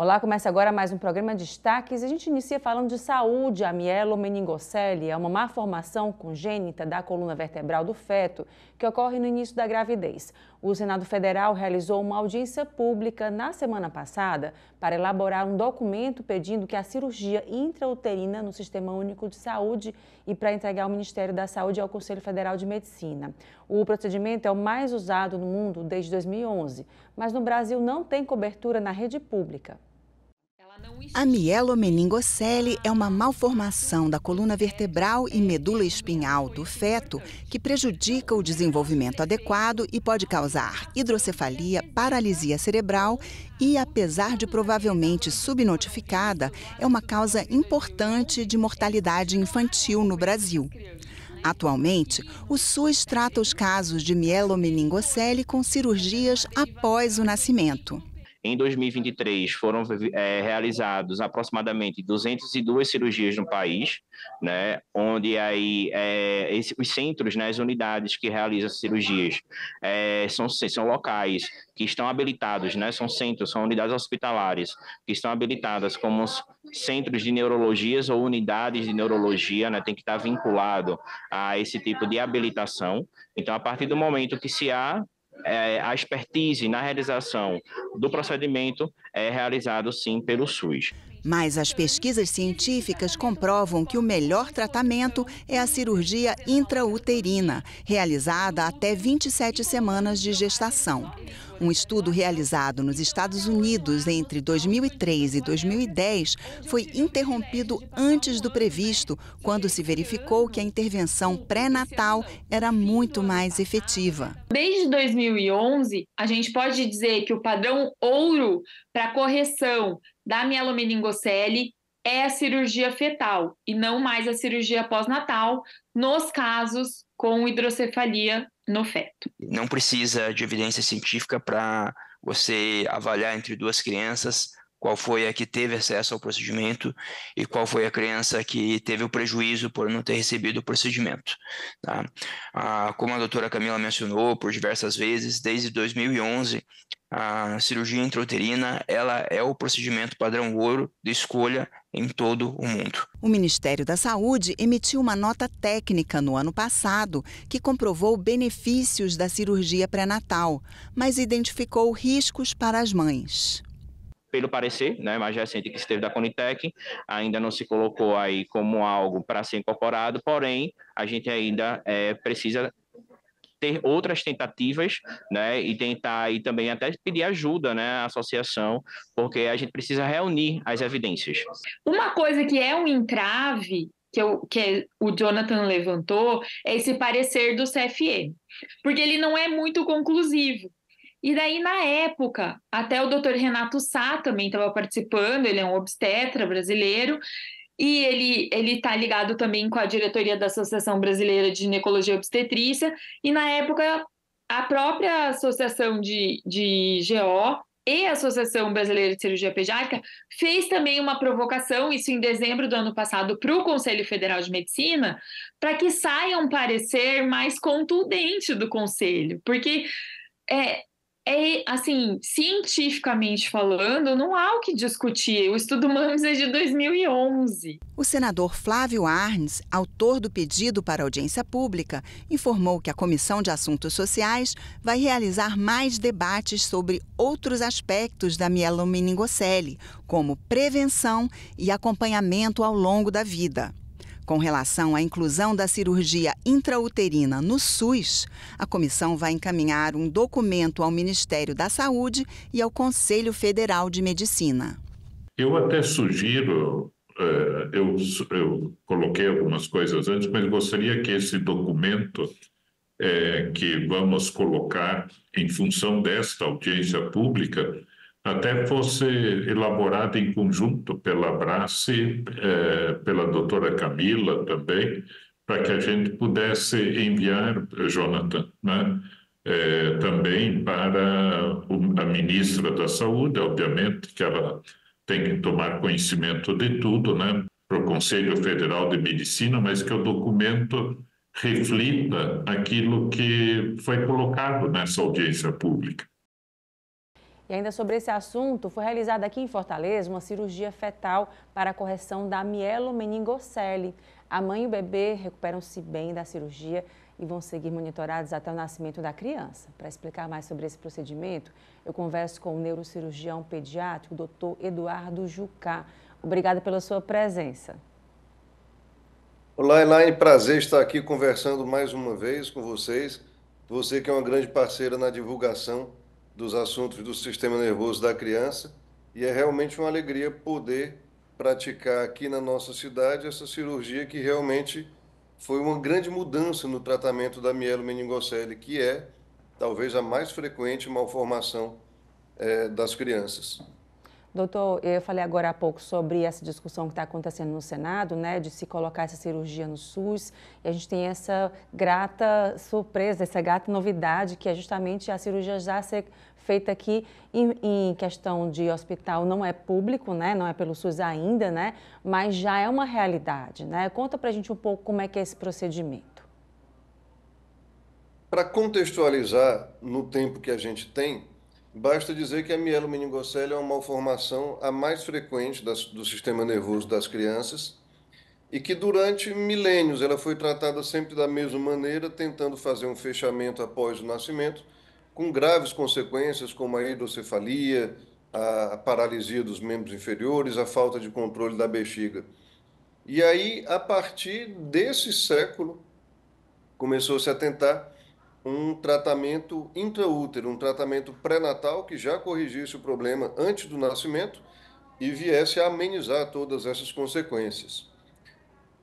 Olá, começa agora mais um programa Destaques. A gente inicia falando de saúde. A mielomeningocele é uma malformação congênita da coluna vertebral do feto que ocorre no início da gravidez. O Senado Federal realizou uma audiência pública na semana passada para elaborar um documento pedindo que a cirurgia intrauterina no Sistema Único de Saúde e para entregar ao Ministério da Saúde e ao Conselho Federal de Medicina. O procedimento é o mais usado no mundo desde 2011, mas no Brasil não tem cobertura na rede pública. A mielomeningocele é uma malformação da coluna vertebral e medula espinhal do feto que prejudica o desenvolvimento adequado e pode causar hidrocefalia, paralisia cerebral e, apesar de provavelmente subnotificada, é uma causa importante de mortalidade infantil no Brasil. Atualmente, o SUS trata os casos de mielomeningocele com cirurgias após o nascimento. Em 2023, foram realizados aproximadamente 202 cirurgias no país, né, onde aí, os centros, né, as unidades que realizam as cirurgias são locais que estão habilitados, né, são centros, são unidades hospitalares que estão habilitadas como centros de neurologias ou unidades de neurologia, né, tem que estar vinculado a esse tipo de habilitação. Então, a partir do momento que se há a expertise na realização do procedimento é realizado, sim, pelo SUS. Mas as pesquisas científicas comprovam que o melhor tratamento é a cirurgia intrauterina, realizada até 27 semanas de gestação. Um estudo realizado nos Estados Unidos entre 2003 e 2010 foi interrompido antes do previsto, quando se verificou que a intervenção pré-natal era muito mais efetiva. Desde 2011, a gente pode dizer que o padrão ouro para correção da mielomeningocele é a cirurgia fetal e não mais a cirurgia pós-natal nos casos com hidrocefalia no feto. Não precisa de evidência científica para você avaliar entre duas crianças qual foi a que teve acesso ao procedimento e qual foi a criança que teve o prejuízo por não ter recebido o procedimento. Tá? Como a doutora Camila mencionou por diversas vezes, desde 2011, a cirurgia intrauterina ela é o procedimento padrão ouro de escolha em todo o mundo. O Ministério da Saúde emitiu uma nota técnica no ano passado que comprovou benefícios da cirurgia pré-natal, mas identificou riscos para as mães. Pelo parecer, né, mais recente que esteve da Conitec, ainda não se colocou aí como algo para ser incorporado, porém, a gente ainda precisa ter outras tentativas, né, e tentar e também até pedir ajuda, né, à associação, porque a gente precisa reunir as evidências. Uma coisa que é um entrave que o Jonathan levantou é esse parecer do CFE, porque ele não é muito conclusivo. E daí, na época, até o Dr. Renato Sá também estava participando, ele é um obstetra brasileiro, e ele está ligado também com a diretoria da Associação Brasileira de Ginecologia e Obstetrícia, e na época a própria Associação de GO e a Associação Brasileira de Cirurgia Pediátrica fez também uma provocação, isso em dezembro do ano passado, para o Conselho Federal de Medicina, para que saia um parecer mais contundente do Conselho, porque assim, cientificamente falando, não há o que discutir. O estudo MAMS é de 2011. O senador Flávio Arnes, autor do pedido para audiência pública, informou que a Comissão de Assuntos Sociais vai realizar mais debates sobre outros aspectos da mielomeningocele, como prevenção e acompanhamento ao longo da vida. Com relação à inclusão da cirurgia intrauterina no SUS, a comissão vai encaminhar um documento ao Ministério da Saúde e ao Conselho Federal de Medicina. Eu até sugiro, eu coloquei algumas coisas antes, mas gostaria que esse documento que vamos colocar em função desta audiência pública até fosse elaborada em conjunto pela Brace, pela doutora Camila também, para que a gente pudesse enviar, Jonathan, né, também para a ministra da Saúde, obviamente, que ela tem que tomar conhecimento de tudo, né, para o Conselho Federal de Medicina, mas que o documento reflita aquilo que foi colocado nessa audiência pública. E ainda sobre esse assunto, foi realizada aqui em Fortaleza uma cirurgia fetal para a correção da mielomeningocele. A mãe e o bebê recuperam-se bem da cirurgia e vão seguir monitorados até o nascimento da criança. Para explicar mais sobre esse procedimento, eu converso com o neurocirurgião pediátrico, Dr. Eduardo Jucá. Obrigada pela sua presença. Olá, Elaine, prazer estar aqui conversando mais uma vez com vocês. Você que é uma grande parceira na divulgação dos assuntos do sistema nervoso da criança. E é realmente uma alegria poder praticar aqui na nossa cidade essa cirurgia que realmente foi uma grande mudança no tratamento da mielomeningocele, que é talvez a mais frequente malformação das crianças. Doutor, eu falei agora há pouco sobre essa discussão que está acontecendo no Senado, né, de se colocar essa cirurgia no SUS, e a gente tem essa grata surpresa, essa grata novidade, que é justamente a cirurgia já ser feita aqui em questão de hospital, não é público, né, não é pelo SUS ainda, né, mas já é uma realidade, né? Conta pra gente um pouco como é que é esse procedimento. Para contextualizar no tempo que a gente tem, basta dizer que a mielomeningocele é uma malformação a mais frequente do sistema nervoso das crianças e que durante milênios ela foi tratada sempre da mesma maneira, tentando fazer um fechamento após o nascimento, com graves consequências como a hidrocefalia, a paralisia dos membros inferiores, a falta de controle da bexiga. E aí, a partir desse século, começou-se a tentar um tratamento intraútero, um tratamento pré-natal que já corrigisse o problema antes do nascimento e viesse a amenizar todas essas consequências.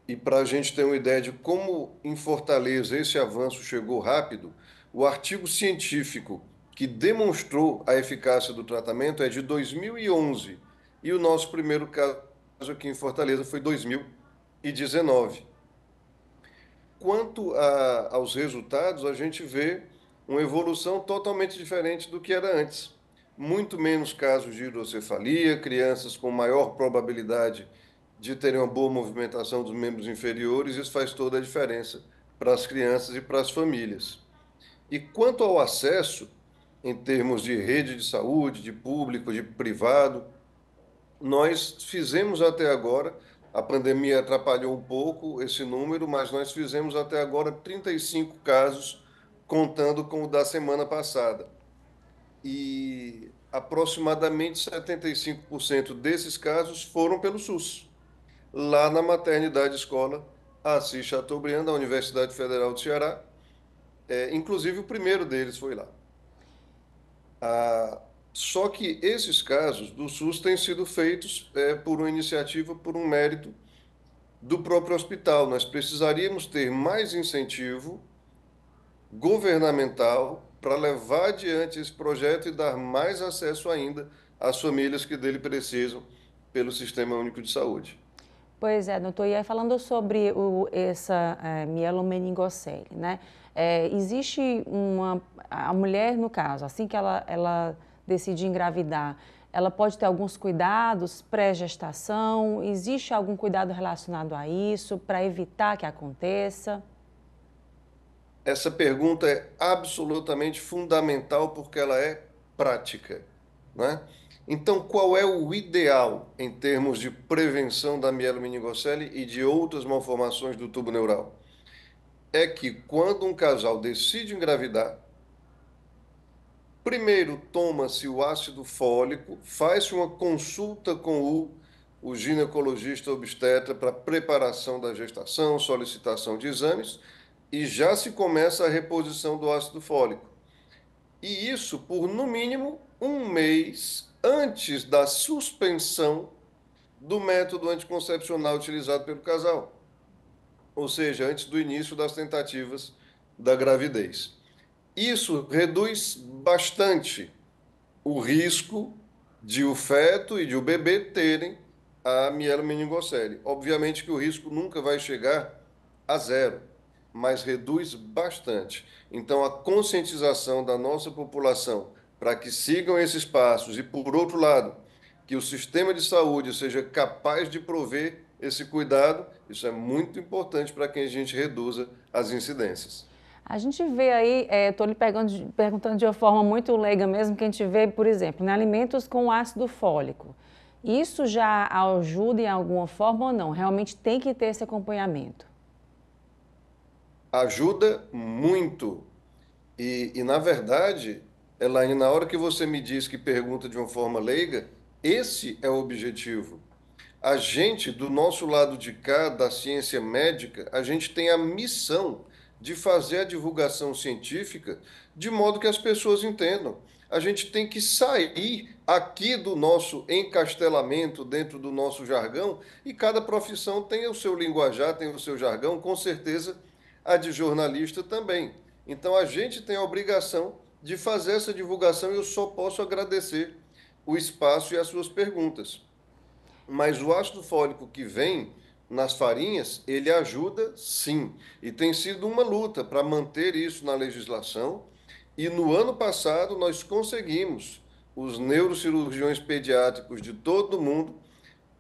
E para a gente ter uma ideia de como em Fortaleza esse avanço chegou rápido, o artigo científico que demonstrou a eficácia do tratamento é de 2011 e o nosso primeiro caso aqui em Fortaleza foi 2019. Quanto aos resultados, a gente vê uma evolução totalmente diferente do que era antes. Muito menos casos de hidrocefalia, crianças com maior probabilidade de terem uma boa movimentação dos membros inferiores, isso faz toda a diferença para as crianças e para as famílias. E quanto ao acesso, em termos de rede de saúde, de público, de privado, nós fizemos até agora, a pandemia atrapalhou um pouco esse número, mas nós fizemos até agora 35 casos, contando com o da semana passada. E aproximadamente 75% desses casos foram pelo SUS, lá na maternidade escola Assis Chateaubriand, da Universidade Federal do Ceará. Inclusive, o primeiro deles foi lá. Só que esses casos do SUS têm sido feitos por uma iniciativa, por um mérito do próprio hospital. Nós precisaríamos ter mais incentivo governamental para levar adiante esse projeto e dar mais acesso ainda às famílias que dele precisam pelo Sistema Único de Saúde. Pois é, doutor, e aí falando sobre essa mielomeningocele, né? Existe a mulher, no caso, assim que ela decide engravidar, ela pode ter alguns cuidados pré-gestação? Existe algum cuidado relacionado a isso para evitar que aconteça? Essa pergunta é absolutamente fundamental porque ela é prática, né? Então, qual é o ideal em termos de prevenção da mielomeningocele e de outras malformações do tubo neural? É que quando um casal decide engravidar, primeiro toma-se o ácido fólico, faz-se uma consulta com o ginecologista obstetra para preparação da gestação, solicitação de exames, e já se começa a reposição do ácido fólico. E isso por, no mínimo, um mês antes da suspensão do método anticoncepcional utilizado pelo casal. Ou seja, antes do início das tentativas da gravidez. Isso reduz bastante o risco de o feto e de o bebê terem a mielomeningocele. Obviamente que o risco nunca vai chegar a zero, mas reduz bastante. Então, a conscientização da nossa população para que sigam esses passos e, por outro lado, que o sistema de saúde seja capaz de prover esse cuidado, isso é muito importante para que a gente reduza as incidências. A gente vê aí, estou lhe perguntando de uma forma muito leiga mesmo, que a gente vê, por exemplo, em alimentos com ácido fólico. Isso já ajuda em alguma forma ou não? Realmente tem que ter esse acompanhamento? Ajuda muito. Na verdade, Elaine, na hora que você me diz que pergunta de uma forma leiga, esse é o objetivo. A gente, do nosso lado de cá, da ciência médica, a gente tem a missão de fazer a divulgação científica de modo que as pessoas entendam. A gente tem que sair aqui do nosso encastelamento dentro do nosso jargão, e cada profissão tem o seu linguajar, tem o seu jargão, com certeza a de jornalista também. Então a gente tem a obrigação de fazer essa divulgação, e eu só posso agradecer o espaço e as suas perguntas. Mas o ácido fólico que vem nas farinhas, ele ajuda sim. E tem sido uma luta para manter isso na legislação. E no ano passado nós conseguimos, os neurocirurgiões pediátricos de todo o mundo,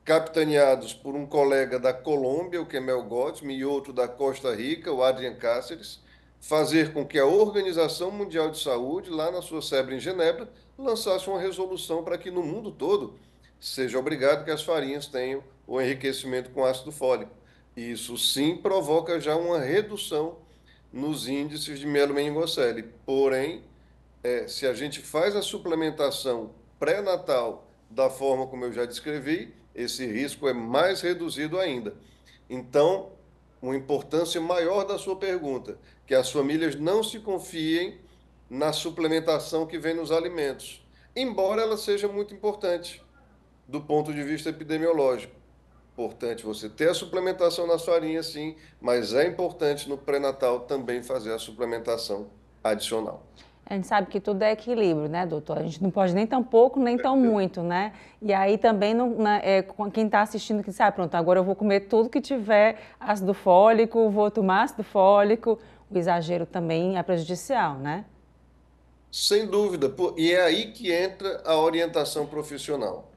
capitaneados por um colega da Colômbia, o Kemel Gottesman, e outro da Costa Rica, o Adrian Cáceres, fazer com que a Organização Mundial de Saúde, lá na sua sede em Genebra, lançasse uma resolução para que no mundo todo seja obrigado que as farinhas tenham o enriquecimento com ácido fólico. Isso sim provoca já uma redução nos índices de mielomeningocele. Porém, se a gente faz a suplementação pré-natal da forma como eu já descrevi, esse risco é mais reduzido ainda. Então, uma importância maior da sua pergunta, que as famílias não se confiem na suplementação que vem nos alimentos, embora ela seja muito importante do ponto de vista epidemiológico. Importante você ter a suplementação nas farinhas, sim, mas é importante no pré-natal também fazer a suplementação adicional. A gente sabe que tudo é equilíbrio, né, doutor? A gente não pode nem tão pouco, nem tão muito, né? E aí também, quem está assistindo, que sabe, pronto, agora eu vou comer tudo que tiver ácido fólico, vou tomar ácido fólico. O exagero também é prejudicial, né? Sem dúvida. E é aí que entra a orientação profissional.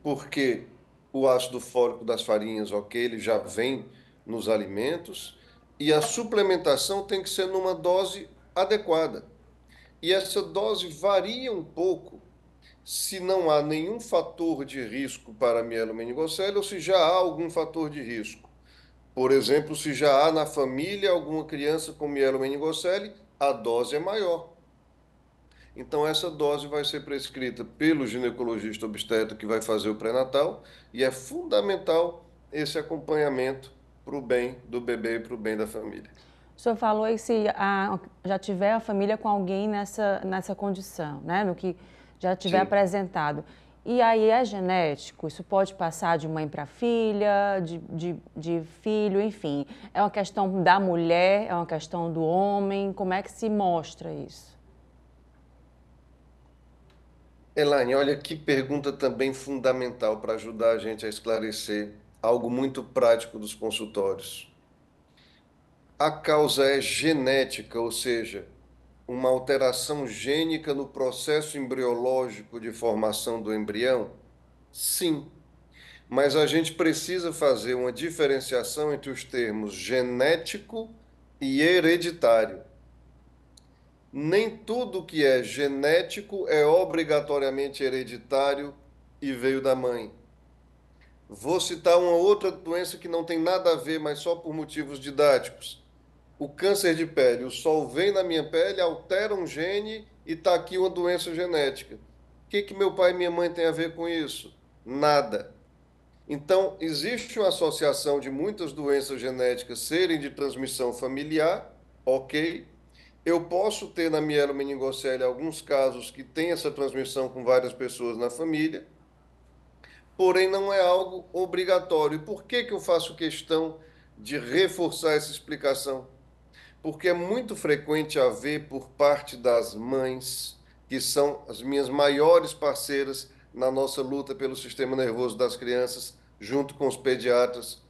Porque o ácido fólico das farinhas, ok, ele já vem nos alimentos, e a suplementação tem que ser numa dose adequada. E essa dose varia um pouco se não há nenhum fator de risco para a mielomeningocele ou se já há algum fator de risco. Por exemplo, se já há na família alguma criança com mielomeningocele, a dose é maior. Então, essa dose vai ser prescrita pelo ginecologista obstetra que vai fazer o pré-natal, e é fundamental esse acompanhamento para o bem do bebê e para o bem da família. O senhor falou aí se já tiver a família com alguém nessa condição, né? No que já tiver Sim. apresentado. E aí é genético? Isso pode passar de mãe para filha, de filho, enfim. É uma questão da mulher, é uma questão do homem? Como é que se mostra isso? Elaine, olha que pergunta também fundamental para ajudar a gente a esclarecer algo muito prático dos consultórios. A causa é genética, ou seja, uma alteração gênica no processo embriológico de formação do embrião? Sim, mas a gente precisa fazer uma diferenciação entre os termos genético e hereditário. Nem tudo que é genético é obrigatoriamente hereditário e veio da mãe. Vou citar uma outra doença que não tem nada a ver, mas só por motivos didáticos. O câncer de pele. O sol vem na minha pele, altera um gene e está aqui uma doença genética. O que meu pai e minha mãe têm a ver com isso? Nada. Então, existe uma associação de muitas doenças genéticas serem de transmissão familiar, ok. Eu posso ter na mielomeningocele alguns casos que tem essa transmissão com várias pessoas na família, porém não é algo obrigatório. E por que eu faço questão de reforçar essa explicação? Porque é muito frequente haver por parte das mães, que são as minhas maiores parceiras na nossa luta pelo sistema nervoso das crianças, junto com os pediatras,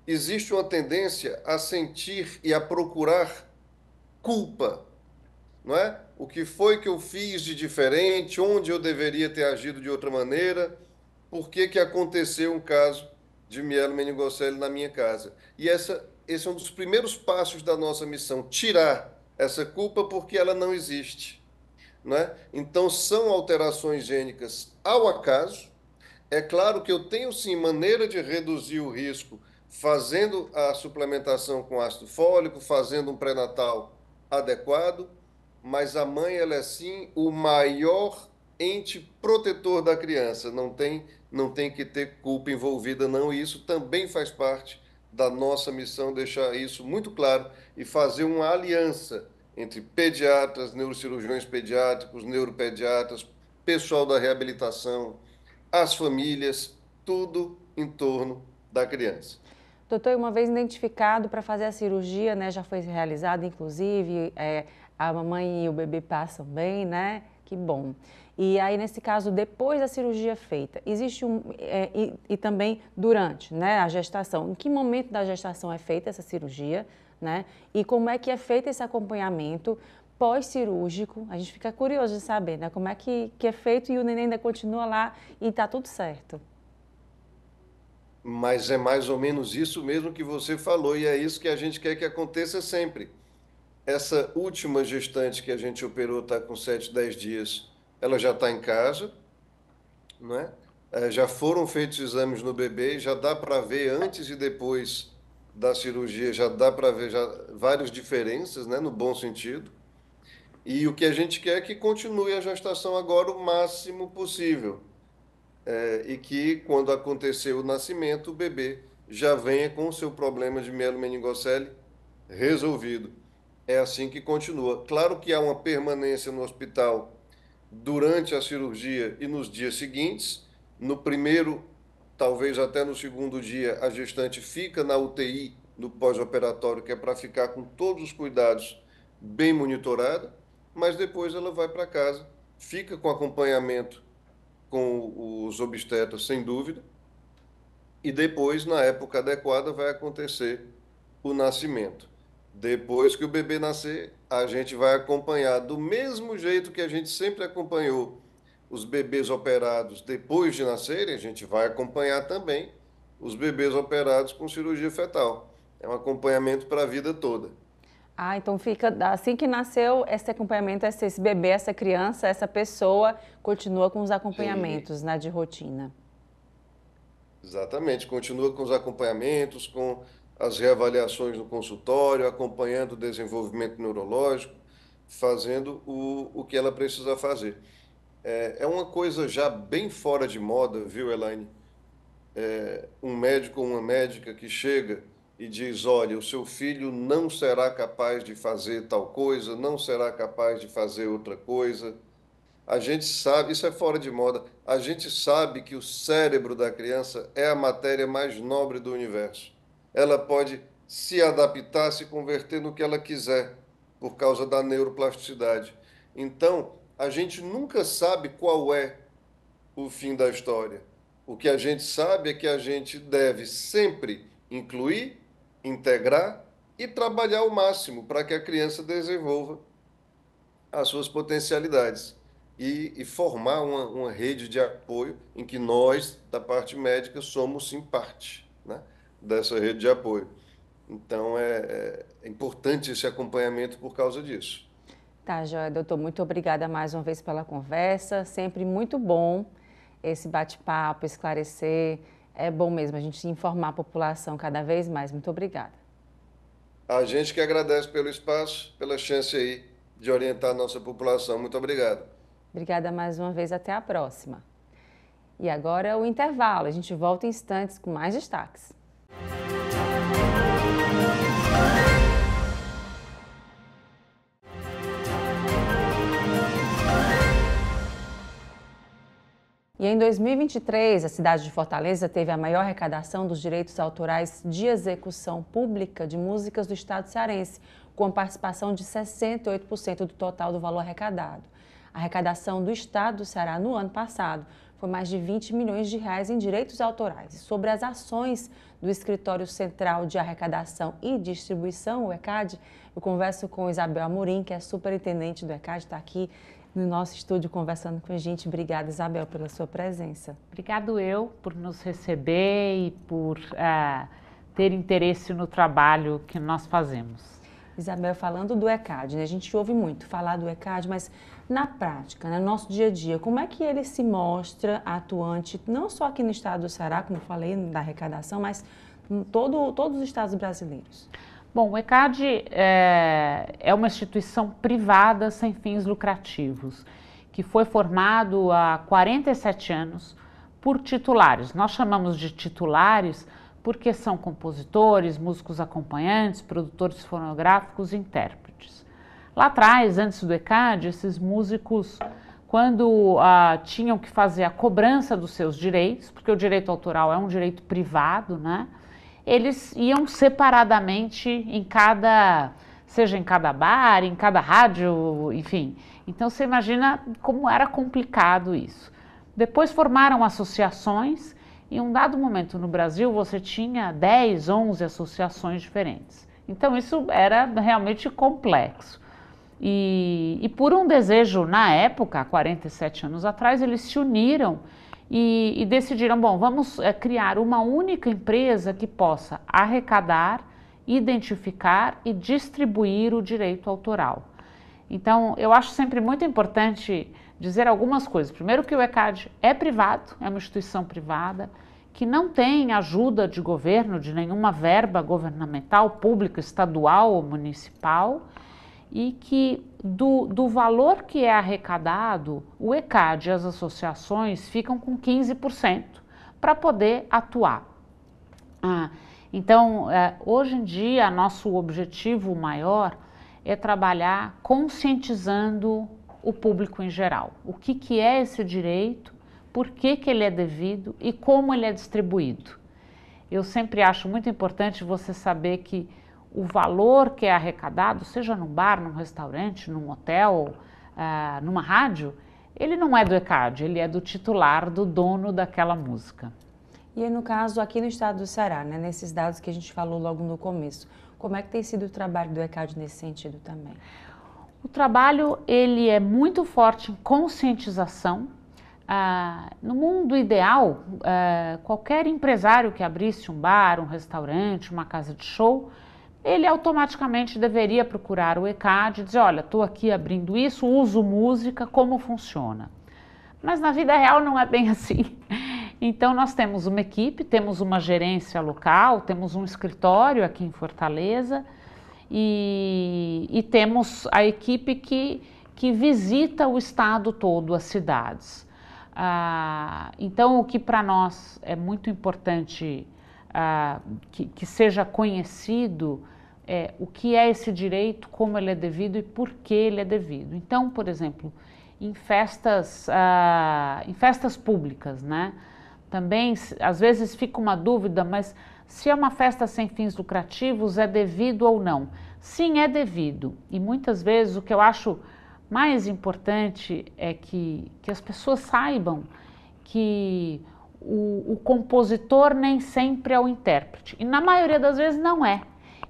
existe uma tendência a sentir e a procurar culpa, não é? O que foi que eu fiz de diferente, onde eu deveria ter agido de outra maneira, por que aconteceu um caso de mielomeningocele na minha casa. E esse é um dos primeiros passos da nossa missão, tirar essa culpa porque ela não existe, né? Então, são alterações gênicas ao acaso. É claro que eu tenho, sim, maneira de reduzir o risco fazendo a suplementação com ácido fólico, fazendo um pré-natal adequado, mas a mãe, ela é, sim, o maior ente protetor da criança. Não tem que ter culpa envolvida, não. E isso também faz parte da nossa missão, deixar isso muito claro e fazer uma aliança entre pediatras, neurocirurgiões pediátricos, neuropediatras, pessoal da reabilitação, as famílias, tudo em torno da criança. Doutor, uma vez identificado para fazer a cirurgia, né, já foi realizada, inclusive, a mamãe e o bebê passam bem, né? Que bom. E aí, nesse caso, depois da cirurgia feita, existe e também durante, né, a gestação. Em que momento da gestação é feita essa cirurgia, né? E como é que é feito esse acompanhamento pós-cirúrgico? A gente fica curioso de saber, né? Como é que é feito e o neném ainda continua lá e está tudo certo. Mas é mais ou menos isso mesmo que você falou, e é isso que a gente quer que aconteça sempre. Essa última gestante que a gente operou está com 7, 10 dias, ela já está em casa, não é? Já foram feitos exames no bebê, já dá para ver antes e depois da cirurgia, já dá para ver várias diferenças, né, no bom sentido. E o que a gente quer é que continue a gestação agora o máximo possível. E que, quando acontecer o nascimento, o bebê já venha com o seu problema de mielomeningocele resolvido. É assim que continua. Claro que há uma permanência no hospital durante a cirurgia e nos dias seguintes. No primeiro, talvez até no segundo dia, a gestante fica na UTI, no pós-operatório, que é para ficar com todos os cuidados bem monitorada, mas depois ela vai para casa, fica com acompanhamento com os obstetras, sem dúvida, e depois, na época adequada, vai acontecer o nascimento. Depois que o bebê nascer, a gente vai acompanhar do mesmo jeito que a gente sempre acompanhou os bebês operados depois de nascerem, a gente vai acompanhar também os bebês operados com cirurgia fetal. É um acompanhamento para a vida toda. Ah, então fica, assim que nasceu, esse acompanhamento, esse bebê, essa criança, essa pessoa, continua com os acompanhamentos, né, de rotina. Exatamente, continua com os acompanhamentos, com as reavaliações no consultório, acompanhando o desenvolvimento neurológico, fazendo o que ela precisa fazer. É uma coisa já bem fora de moda, viu, Elaine? Um médico ou uma médica que chega e diz, olha, o seu filho não será capaz de fazer tal coisa, não será capaz de fazer outra coisa. A gente sabe, isso é fora de moda, a gente sabe que o cérebro da criança é a matéria mais nobre do universo. Ela pode se adaptar, se converter no que ela quiser, por causa da neuroplasticidade. Então, a gente nunca sabe qual é o fim da história. O que a gente sabe é que a gente deve sempre incluir, integrar e trabalhar ao máximo para que a criança desenvolva as suas potencialidades e formar uma rede de apoio em que nós, da parte médica, somos sim parte, né, dessa rede de apoio. Então, é importante esse acompanhamento por causa disso. Tá, joia, doutor, muito obrigada mais uma vez pela conversa, sempre muito bom esse bate-papo, esclarecer, é bom mesmo a gente informar a população cada vez mais. Muito obrigada. A gente que agradece pelo espaço, pela chance aí de orientar a nossa população. Muito obrigado. Obrigada mais uma vez, até a próxima. E agora o intervalo, a gente volta em instantes com mais destaques. E em 2023, a cidade de Fortaleza teve a maior arrecadação dos direitos autorais de execução pública de músicas do estado cearense, com a participação de 68% do total do valor arrecadado. A arrecadação do estado do Ceará no ano passado foi mais de 20 milhões de reais em direitos autorais. E sobre as ações do Escritório Central de Arrecadação e Distribuição, o ECAD, eu converso com Isabel Amorim, que é superintendente do ECAD, está aqui no nosso estúdio conversando com a gente. Obrigada, Isabel, pela sua presença. Obrigado eu por nos receber e por ter interesse no trabalho que nós fazemos. Isabel, falando do ECAD, né? A gente ouve muito falar do ECAD, mas na prática, né, no nosso dia a dia, como é que ele se mostra atuante, não só aqui no estado do Ceará, como eu falei, da arrecadação, mas em todos os estados brasileiros? Bom, o ECAD é uma instituição privada sem fins lucrativos, que foi formado há 47 anos por titulares. Nós chamamos de titulares porque são compositores, músicos acompanhantes, produtores fonográficos e intérpretes. Lá atrás, antes do ECAD, esses músicos, quando tinham que fazer a cobrança dos seus direitos, porque o direito autoral é um direito privado, né? Eles iam separadamente seja em cada bar, em cada rádio, enfim. Então você imagina como era complicado isso. Depois formaram associações e em um dado momento no Brasil você tinha 10, 11 associações diferentes. Então isso era realmente complexo. E por um desejo na época, há 47 anos atrás, eles se uniram e decidiram, bom, vamos criar uma única empresa que possa arrecadar, identificar e distribuir o direito autoral. Então, eu acho sempre muito importante dizer algumas coisas. Primeiro que o ECAD é privado, é uma instituição privada, que não tem ajuda de governo, de nenhuma verba governamental, pública, estadual ou municipal, e que do valor que é arrecadado, o ECAD e as associações ficam com 15% para poder atuar. Então, hoje em dia, nosso objetivo maior é trabalhar conscientizando o público em geral. O que é esse direito, por que ele é devido e como ele é distribuído. Eu sempre acho muito importante você saber que o valor que é arrecadado, seja num bar, num restaurante, num hotel, numa rádio, ele não é do ECAD, ele é do titular, do dono daquela música. E aí, no caso, aqui no estado do Ceará, né, nesses dados que a gente falou logo no começo, como é que tem sido o trabalho do ECAD nesse sentido também? O trabalho, ele é muito forte em conscientização. No mundo ideal, qualquer empresário que abrisse um bar, um restaurante, uma casa de show, ele automaticamente deveria procurar o ECAD e dizer, olha, estou aqui abrindo isso, uso música, como funciona? Mas na vida real não é bem assim. Então nós temos uma equipe, temos uma gerência local, temos um escritório aqui em Fortaleza e temos a equipe que visita o estado todo, as cidades. Então o que para nós é muito importante que seja conhecido o que é esse direito, como ele é devido e por que ele é devido. Então, por exemplo, em festas públicas, né? Também, às vezes fica uma dúvida, mas se é uma festa sem fins lucrativos, é devido ou não? Sim, é devido. E muitas vezes o que eu acho mais importante é que as pessoas saibam que o compositor nem sempre é o intérprete. E na maioria das vezes não é.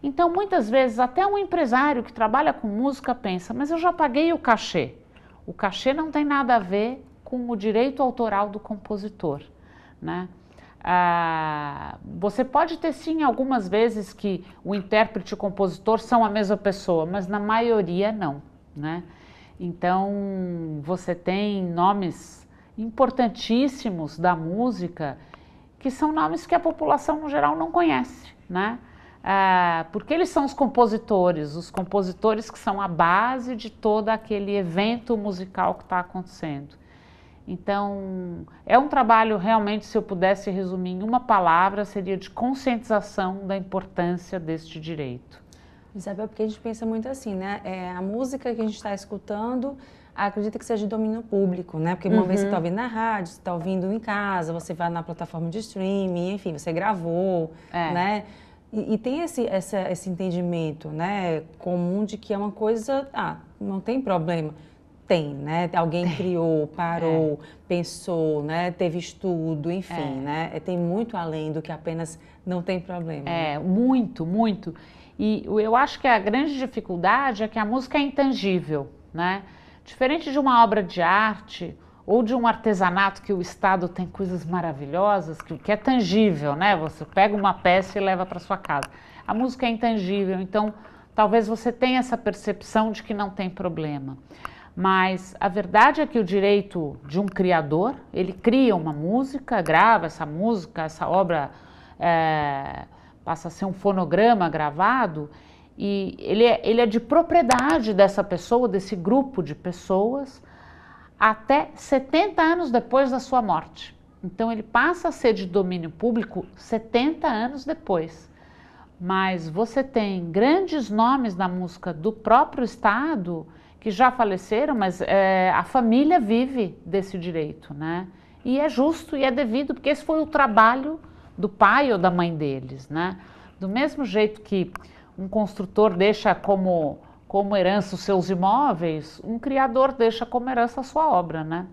Então, muitas vezes, até um empresário que trabalha com música pensa, mas eu já paguei o cachê. O cachê não tem nada a ver com o direito autoral do compositor, né? Você pode ter sim algumas vezes que o intérprete e o compositor são a mesma pessoa, mas na maioria não, né? Então você tem nomes importantíssimos da música que são nomes que a população no geral não conhece, né? Porque eles são os compositores que são a base de todo aquele evento musical que está acontecendo. Então, é um trabalho realmente, se eu pudesse resumir em uma palavra, seria de conscientização da importância deste direito. Isabel, porque a gente pensa muito assim, né? A música que a gente está escutando, acredita que seja de domínio público, né? Porque uma vez você está ouvindo na rádio, você está ouvindo em casa, você vai na plataforma de streaming, enfim, você gravou, né? E tem esse entendimento, né, comum de que é uma coisa, não tem problema. Tem, né? Alguém criou, parou, pensou, né? Teve estudo, enfim, né? Tem muito além do que apenas não tem problema. Muito, muito. E eu acho que a grande dificuldade é que a música é intangível, né? Diferente de uma obra de arte ou de um artesanato que o Estado tem coisas maravilhosas, que é tangível, né? Você pega uma peça e leva para sua casa. A música é intangível, então talvez você tenha essa percepção de que não tem problema. Mas a verdade é que o direito de um criador, ele cria uma música, grava essa música, essa obra passa a ser um fonograma gravado, e ele é de propriedade dessa pessoa, desse grupo de pessoas, até 70 anos depois da sua morte. Então ele passa a ser de domínio público 70 anos depois. Mas você tem grandes nomes da música do próprio Estado que já faleceram, mas a família vive desse direito, né? E é justo e é devido, porque esse foi o trabalho do pai ou da mãe deles, né? Do mesmo jeito que um construtor deixa como herança os seus imóveis, um criador deixa como herança a sua obra, né?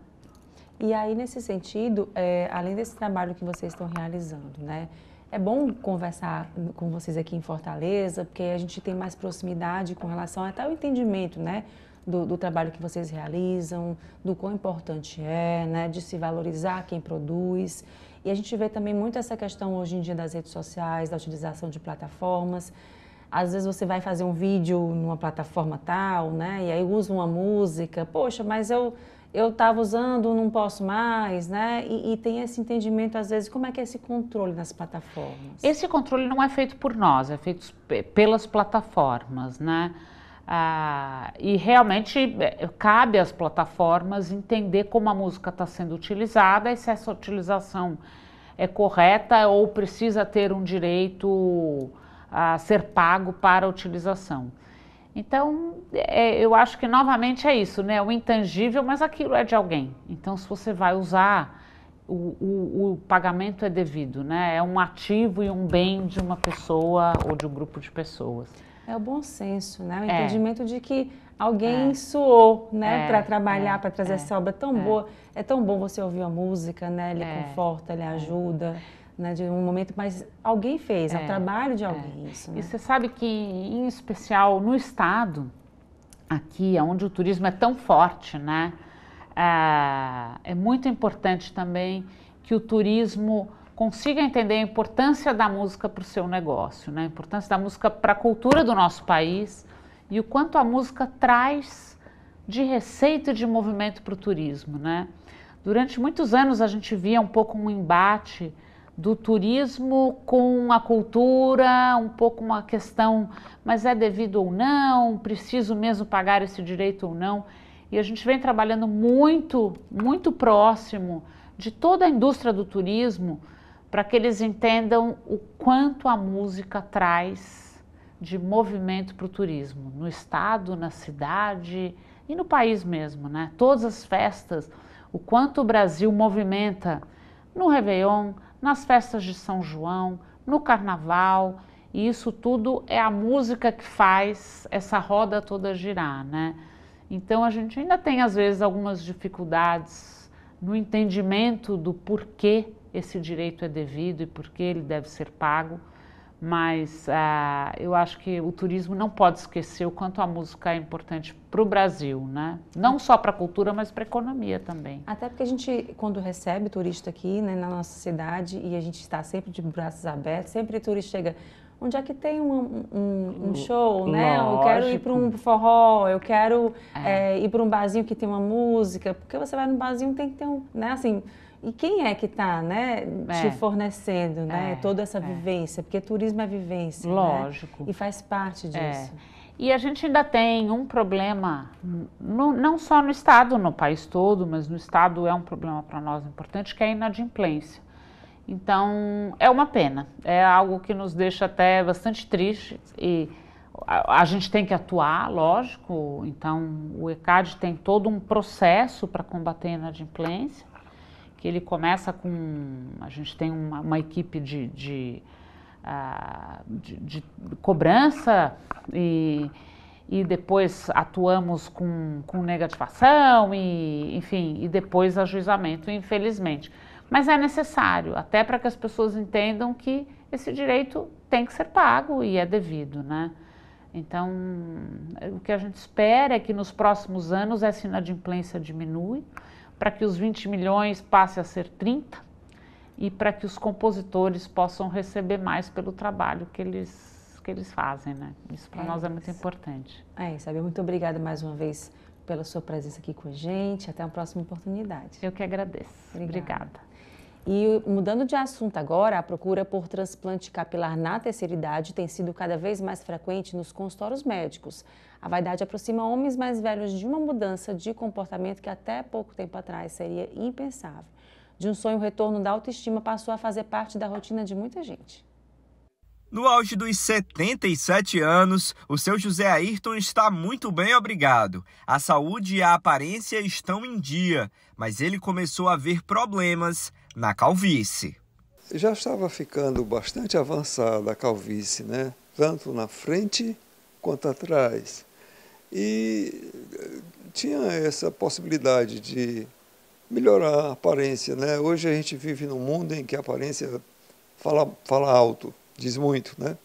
E aí, nesse sentido, além desse trabalho que vocês estão realizando, né? É bom conversar com vocês aqui em Fortaleza, porque a gente tem mais proximidade com relação até ao entendimento, né? Do trabalho que vocês realizam, do quão importante né? De se valorizar quem produz. E a gente vê também muito essa questão hoje em dia das redes sociais, da utilização de plataformas. Às vezes você vai fazer um vídeo numa plataforma tal, né? E aí usa uma música, poxa, mas eu estava usando, não posso mais, né? E tem esse entendimento, às vezes, como é que é esse controle nas plataformas? Esse controle não é feito por nós, é feito pelas plataformas, né? E realmente cabe às plataformas entender como a música está sendo utilizada e se essa utilização é correta ou precisa ter um direito a ser pago para a utilização. Então, eu acho que novamente é isso, né? O intangível, mas aquilo é de alguém. Então, se você vai usar, o pagamento é devido, né? É um ativo e um bem de uma pessoa ou de um grupo de pessoas. É o bom senso, né? O entendimento de que alguém suou, né? Para trabalhar, para trazer essa obra tão boa. É tão bom você ouvir a música, né? Ele conforta, ele ajuda. Né, de um momento, mas alguém fez, é o trabalho de alguém isso, né? E você sabe que, em especial no estado, aqui, onde o turismo é tão forte, né, é muito importante também que o turismo consiga entender a importância da música para o seu negócio, né, a importância da música para a cultura do nosso país e o quanto a música traz de receita e de movimento para o turismo, né. Durante muitos anos a gente via um pouco um embate do turismo com a cultura, um pouco uma questão, mas é devido ou não, preciso mesmo pagar esse direito ou não. E a gente vem trabalhando muito, muito próximo de toda a indústria do turismo para que eles entendam o quanto a música traz de movimento para o turismo, no estado, na cidade e no país mesmo, né? Todas as festas, o quanto o Brasil movimenta no Réveillon, nas festas de São João, no Carnaval, e isso tudo é a música que faz essa roda toda girar, né? Então a gente ainda tem às vezes algumas dificuldades no entendimento do porquê esse direito é devido e porquê ele deve ser pago, mas eu acho que o turismo não pode esquecer o quanto a música é importante para o Brasil, né? Não só para a cultura, mas para a economia também. Até porque a gente, quando recebe turista aqui, né, na nossa cidade, e a gente está sempre de braços abertos, sempre o turista chega, onde é que tem um show, né? Lógico. Eu quero ir para um forró, eu quero ir para um barzinho que tem uma música, porque você vai no barzinho tem que ter né, assim... E quem é que está, né, te fornecendo, né, toda essa vivência? Porque turismo é vivência, lógico, né? E faz parte disso. E a gente ainda tem um problema, não só no estado, no país todo, mas no estado é um problema para nós importante, que é a inadimplência. Então, é uma pena, é algo que nos deixa até bastante triste e a gente tem que atuar, lógico. Então, o ECAD tem todo um processo para combater a inadimplência. Que ele começa com, a gente tem uma equipe de cobrança e depois atuamos com negativação e, enfim, e depois ajuizamento, infelizmente. Mas é necessário, até para que as pessoas entendam que esse direito tem que ser pago e é devido, né? Então, o que a gente espera é que nos próximos anos essa inadimplência diminui, para que os 20 milhões passe a ser 30 e para que os compositores possam receber mais pelo trabalho que eles que eles fazem, né? Isso para nós é muito importante. É isso, Abel, muito obrigada mais uma vez pela sua presença aqui com a gente. Até uma próxima oportunidade. Eu que agradeço. Obrigada. E mudando de assunto agora, a procura por transplante capilar na terceira idade tem sido cada vez mais frequente nos consultórios médicos. A vaidade aproxima homens mais velhos de uma mudança de comportamento que até pouco tempo atrás seria impensável. De um sonho, o retorno da autoestima passou a fazer parte da rotina de muita gente. No auge dos 77 anos, o seu José Ayrton está muito bem, obrigado. A saúde e a aparência estão em dia, mas ele começou a ver problemas na calvície. Já estava ficando bastante avançada a calvície, né? Tanto na frente quanto atrás. E tinha essa possibilidade de melhorar a aparência, né? Hoje a gente vive num mundo em que a aparência fala alto, diz muito, né?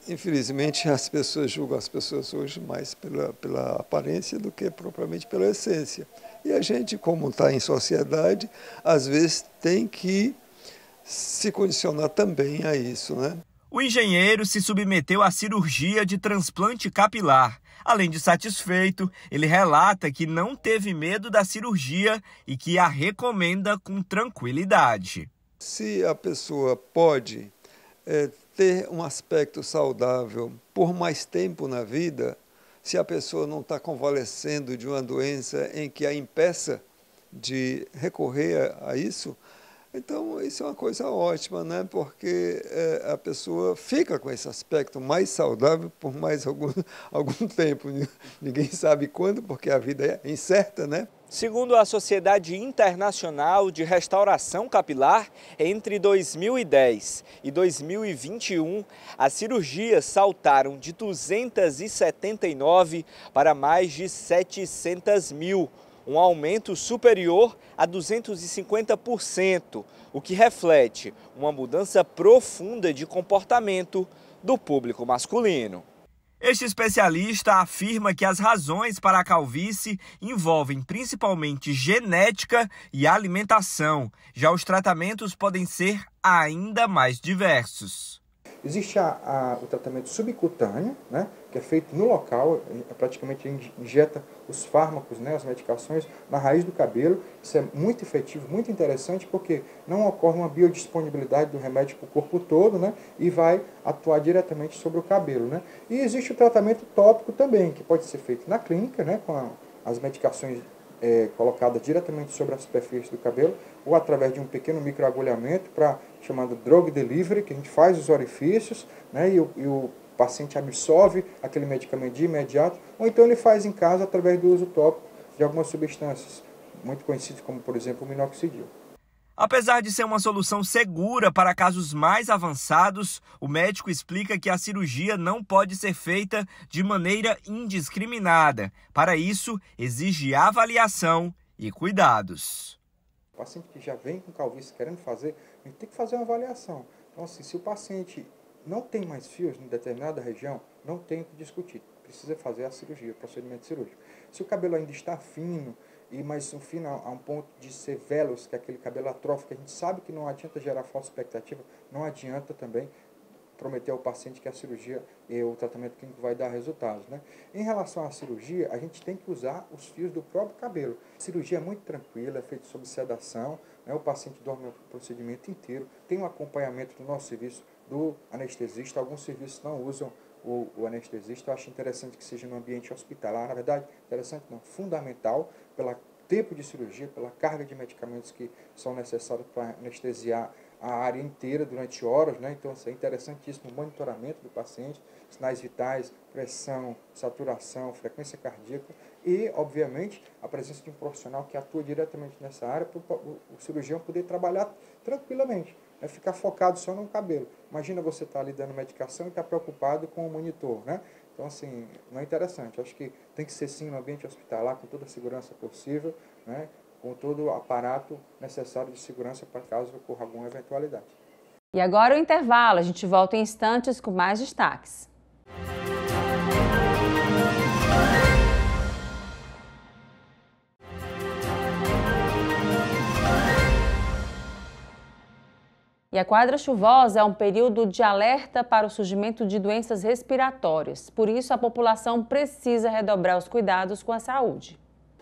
Infelizmente as pessoas julgam as pessoas hoje mais pela aparência do que propriamente pela essência. E a gente, como está em sociedade, às vezes tem que se condicionar também a isso, né? O engenheiro se submeteu à cirurgia de transplante capilar. Além de satisfeito, ele relata que não teve medo da cirurgia e que a recomenda com tranquilidade. Se a pessoa pode ter um aspecto saudável por mais tempo na vida, se a pessoa não está convalescendo de uma doença em que a impeça de recorrer a isso, então isso é uma coisa ótima, né? Porque a pessoa fica com esse aspecto mais saudável por mais algum tempo. Ninguém sabe quando, porque a vida é incerta, né? Segundo a Sociedade Internacional de Restauração Capilar, entre 2010 e 2021, as cirurgias saltaram de 279 para mais de 700 mil, um aumento superior a 250%, o que reflete uma mudança profunda de comportamento do público masculino. Este especialista afirma que as razões para a calvície envolvem principalmente genética e alimentação. Já os tratamentos podem ser ainda mais diversos. Existe o tratamento subcutâneo, né, que é feito no local, praticamente injeta os fármacos, né, as medicações na raiz do cabelo. Isso é muito efetivo, muito interessante, porque não ocorre uma biodisponibilidade do remédio para o corpo todo, né, e vai atuar diretamente sobre o cabelo, né. E existe o tratamento tópico também, que pode ser feito na clínica, né, com as medicações colocadas diretamente sobre a superfície do cabelo, ou através de um pequeno microagulhamento chamado drug delivery, que a gente faz os orifícios, né, e o paciente absorve aquele medicamento de imediato, ou então ele faz em casa através do uso tópico de algumas substâncias, muito conhecidas como, por exemplo, o minoxidil. Apesar de ser uma solução segura para casos mais avançados, o médico explica que a cirurgia não pode ser feita de maneira indiscriminada. Para isso, exige avaliação e cuidados. O paciente que já vem com calvície querendo fazer, a gente tem que fazer uma avaliação. Então, assim, se o paciente não tem mais fios em determinada região, não tem o que discutir. Precisa fazer a cirurgia, o procedimento cirúrgico. Se o cabelo ainda está fino, mas fino a um ponto de ser velos, que é aquele cabelo atrófico, a gente sabe que não adianta gerar falsa expectativa, não adianta também prometer ao paciente que a cirurgia e o tratamento clínico vai dar resultados, né? Em relação à cirurgia, a gente tem que usar os fios do próprio cabelo. A cirurgia é muito tranquila, é feita sob sedação, né? O paciente dorme o procedimento inteiro, tem um acompanhamento do nosso serviço do anestesista. Alguns serviços não usam o anestesista. Eu acho interessante que seja no ambiente hospitalar. Na verdade, interessante não, fundamental, pelo tempo de cirurgia, pela carga de medicamentos que são necessários para anestesiar a área inteira durante horas, né? Então, isso é interessantíssimo, o monitoramento do paciente, sinais vitais, pressão, saturação, frequência cardíaca e, obviamente, a presença de um profissional que atua diretamente nessa área para o cirurgião poder trabalhar tranquilamente, né? Ficar focado só no cabelo. Imagina você estar ali dando medicação e estar preocupado com o monitor, né? Então, assim, não é interessante. Eu acho que tem que ser, sim, no ambiente hospitalar, com toda a segurança possível, né? Com todo o aparato necessário de segurança para caso ocorra alguma eventualidade. E agora o intervalo. A gente volta em instantes com mais destaques. E a quadra chuvosa é um período de alerta para o surgimento de doenças respiratórias. Por isso, a população precisa redobrar os cuidados com a saúde.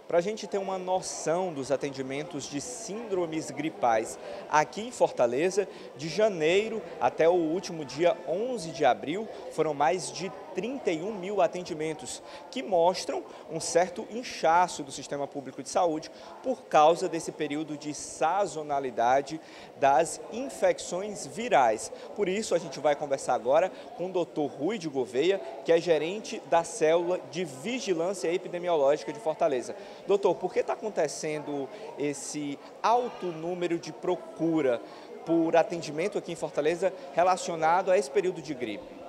Para a gente ter uma noção dos atendimentos de síndromes gripais aqui em Fortaleza, de janeiro até o último dia 11 de abril, foram mais de 31 mil atendimentos, que mostram um certo inchaço do sistema público de saúde por causa desse período de sazonalidade das infecções virais. Por isso, a gente vai conversar agora com o Dr. Rui de Gouveia, que é gerente da Célula de Vigilância Epidemiológica de Fortaleza. Doutor, por que está acontecendo esse alto número de procura por atendimento aqui em Fortaleza relacionado a esse período de gripe?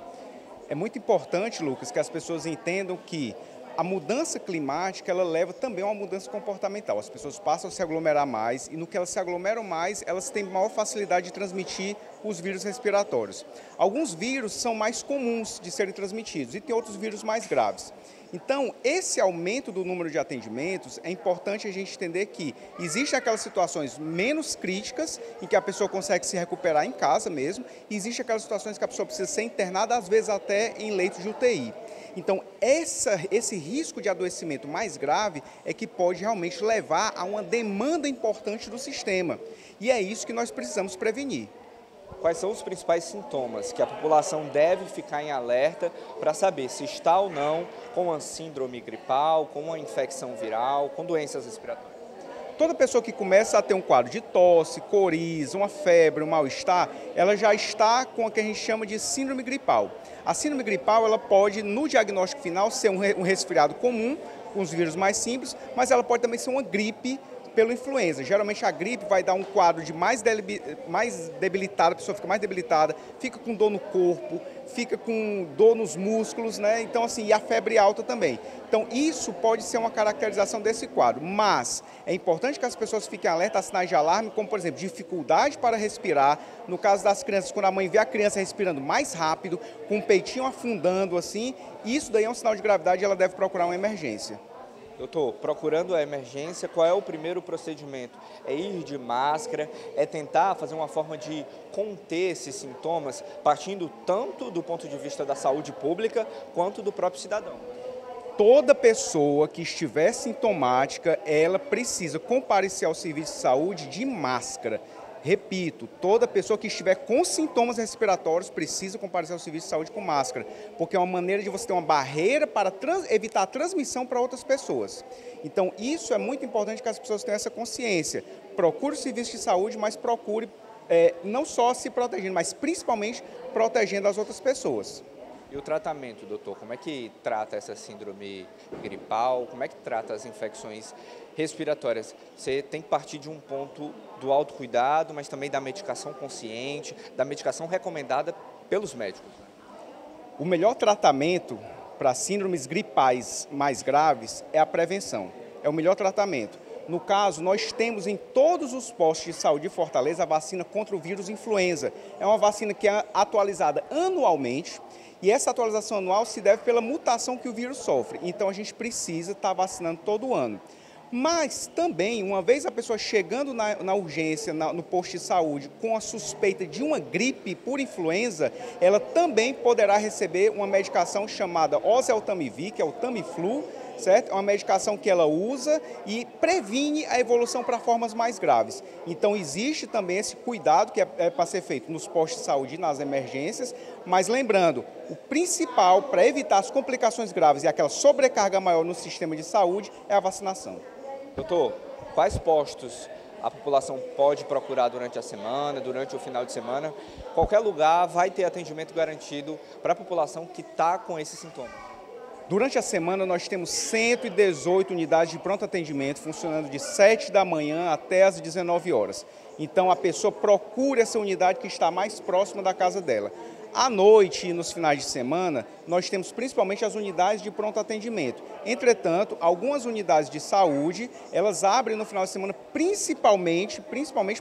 É muito importante, Lucas, que as pessoas entendam que a mudança climática ela leva também a uma mudança comportamental. As pessoas passam a se aglomerar mais e no que elas se aglomeram mais, elas têm maior facilidade de transmitir os vírus respiratórios. Alguns vírus são mais comuns de serem transmitidos e tem outros vírus mais graves. Então, esse aumento do número de atendimentos, é importante a gente entender que existem aquelas situações menos críticas, em que a pessoa consegue se recuperar em casa mesmo, e existem aquelas situações que a pessoa precisa ser internada, às vezes até em leitos de UTI. Então, esse risco de adoecimento mais grave é que pode realmente levar a uma demanda importante do sistema. E é isso que nós precisamos prevenir. Quais são os principais sintomas que a população deve ficar em alerta para saber se está ou não com uma síndrome gripal, com uma infecção viral, com doenças respiratórias? Toda pessoa que começa a ter um quadro de tosse, coriza, uma febre, um mal-estar, ela já está com o que a gente chama de síndrome gripal. A síndrome gripal, ela pode, no diagnóstico final, ser um resfriado comum, com os vírus mais simples, mas ela pode também ser uma gripe pela influenza. Geralmente a gripe vai dar um quadro de mais debilitada, a pessoa fica mais debilitada, fica com dor no corpo, fica com dor nos músculos, né? Então assim, e a febre alta também. Então isso pode ser uma caracterização desse quadro, mas é importante que as pessoas fiquem alertas a sinais de alarme, como por exemplo, dificuldade para respirar, no caso das crianças, quando a mãe vê a criança respirando mais rápido, com o peitinho afundando assim, isso daí é um sinal de gravidade e ela deve procurar uma emergência. Doutor, procurando a emergência, qual é o primeiro procedimento? É ir de máscara, é tentar fazer uma forma de conter esses sintomas, partindo tanto do ponto de vista da saúde pública, quanto do próprio cidadão? Toda pessoa que estiver sintomática, ela precisa comparecer ao serviço de saúde de máscara. Repito, toda pessoa que estiver com sintomas respiratórios precisa comparecer ao serviço de saúde com máscara, porque é uma maneira de você ter uma barreira para evitar a transmissão para outras pessoas. Então, isso é muito importante que as pessoas tenham essa consciência. Procure o serviço de saúde, mas procure não só se protegendo, mas principalmente protegendo as outras pessoas. E o tratamento, doutor? Como é que trata essa síndrome gripal? Como é que trata as infecções respiratórias? Você tem que partir de um ponto do autocuidado, mas também da medicação consciente, da medicação recomendada pelos médicos. O melhor tratamento para síndromes gripais mais graves é a prevenção. É o melhor tratamento. No caso, nós temos em todos os postos de saúde de Fortaleza a vacina contra o vírus influenza. É uma vacina que é atualizada anualmente. E essa atualização anual se deve pela mutação que o vírus sofre. Então, a gente precisa estar vacinando todo ano. Mas também, uma vez a pessoa chegando na urgência, no posto de saúde, com a suspeita de uma gripe por influenza, ela também poderá receber uma medicação chamada oseltamivir, que é o Tamiflu, certo? É uma medicação que ela usa e previne a evolução para formas mais graves. Então, existe também esse cuidado que é para ser feito nos postos de saúde e nas emergências, mas lembrando, o principal para evitar as complicações graves e aquela sobrecarga maior no sistema de saúde é a vacinação. Doutor, quais postos a população pode procurar durante a semana, durante o final de semana? Qualquer lugar vai ter atendimento garantido para a população que está com esses sintomas. Durante a semana, nós temos 118 unidades de pronto atendimento funcionando de 7 da manhã até as 19 horas. Então, a pessoa procura essa unidade que está mais próxima da casa dela. À noite e nos finais de semana, nós temos principalmente as unidades de pronto atendimento. Entretanto, algumas unidades de saúde, elas abrem no final de semana principalmente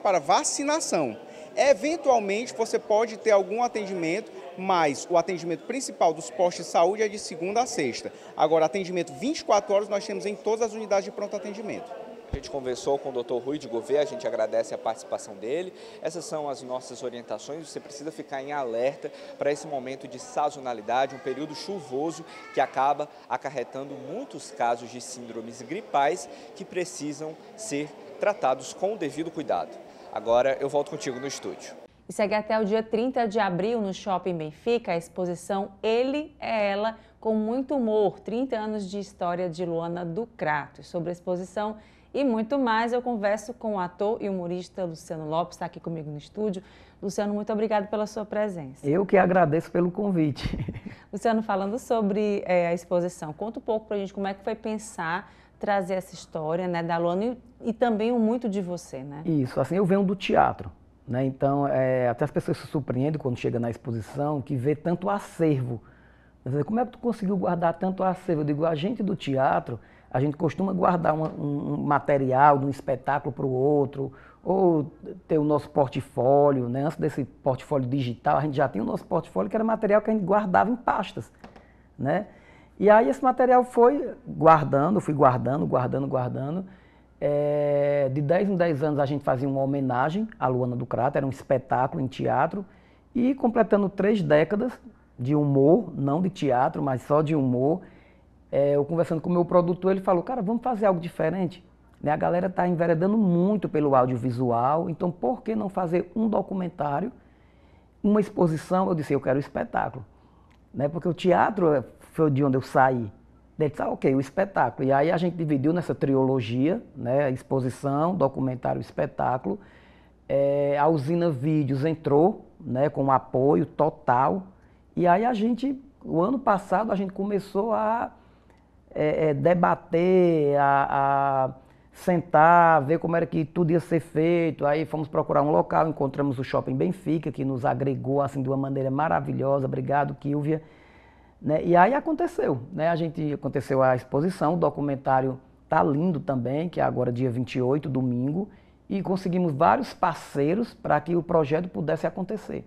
para vacinação. Eventualmente, você pode ter algum atendimento, mas o atendimento principal dos postos de saúde é de segunda a sexta. Agora, atendimento 24 horas nós temos em todas as unidades de pronto atendimento. A gente conversou com o Dr. Rui de Gouveia, a gente agradece a participação dele. Essas são as nossas orientações, você precisa ficar em alerta para esse momento de sazonalidade, um período chuvoso que acaba acarretando muitos casos de síndromes gripais que precisam ser tratados com o devido cuidado. Agora eu volto contigo no estúdio. E segue até o dia 30 de abril no Shopping Benfica a exposição Ele é Ela, com muito humor, 30 anos de história de Luana do Crato. Sobre a exposição e muito mais, eu converso com o ator e humorista Luciano Lopes, está aqui comigo no estúdio. Luciano, muito obrigado pela sua presença. Eu que agradeço pelo convite. Luciano, falando sobre a exposição, conta um pouco para a gente como é que foi pensar, trazer essa história, né, da Luana e também o muito de você, né? Isso, assim, eu venho do teatro, né, então até as pessoas se surpreendem quando chegam na exposição que vê tanto acervo. Como é que tu conseguiu guardar tanto acervo? Eu digo, a gente do teatro, a gente costuma guardar um material de um espetáculo para o outro, ou ter o nosso portfólio, né? Antes desse portfólio digital, a gente já tinha o nosso portfólio, que era material que a gente guardava em pastas, né? E aí esse material foi guardando, fui guardando. De 10 em 10 anos a gente fazia uma homenagem à Luana do Crato, era um espetáculo em teatro, e completando 3 décadas de humor, não de teatro, mas só de humor, eu conversando com o meu produtor, ele falou, cara, vamos fazer algo diferente. A galera está enveredando muito pelo audiovisual, então por que não fazer um documentário, uma exposição? Eu disse, eu quero espetáculo. Porque o teatro foi de onde eu saí. Ele disse, ok, o espetáculo. E aí a gente dividiu nessa trilogia, né, exposição, documentário, espetáculo. A Usina Vídeos entrou, né, com apoio total. E aí o ano passado, a gente começou a debater, a sentar, ver como era que tudo ia ser feito. Aí fomos procurar um local, encontramos o Shopping Benfica, que nos agregou assim, de uma maneira maravilhosa. Obrigado, Kilvia. Né? E aí aconteceu, né? Aconteceu a exposição, o documentário tá lindo também, que é agora dia 28, domingo, e conseguimos vários parceiros para que o projeto pudesse acontecer.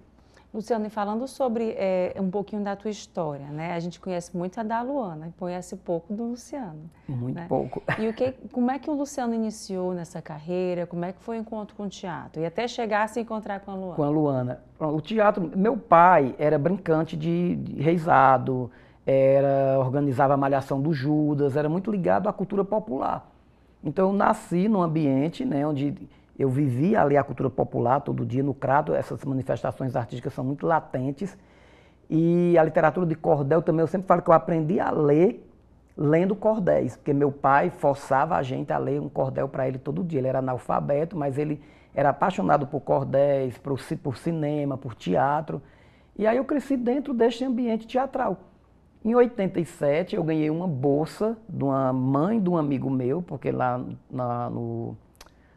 Luciano, e falando sobre um pouquinho da tua história, né? A gente conhece muito a da Luana e conhece pouco do Luciano. Muito, né? pouco. E como é que o Luciano iniciou nessa carreira? Como é que foi o encontro com o teatro? E até chegar a se encontrar com a Luana? Com a Luana. O teatro, meu pai era brincante de reisado, organizava a Malhação do Judas, era muito ligado à cultura popular. Então eu nasci num ambiente, né, onde eu vivia ali a cultura popular todo dia no Crato, essas manifestações artísticas são muito latentes. E a literatura de cordel também, eu sempre falo que eu aprendi a ler lendo cordéis, porque meu pai forçava a gente a ler um cordel para ele todo dia. Ele era analfabeto, mas ele era apaixonado por cordéis, por cinema, por teatro. E aí eu cresci dentro deste ambiente teatral. Em 87 eu ganhei uma bolsa de uma mãe de um amigo meu, porque lá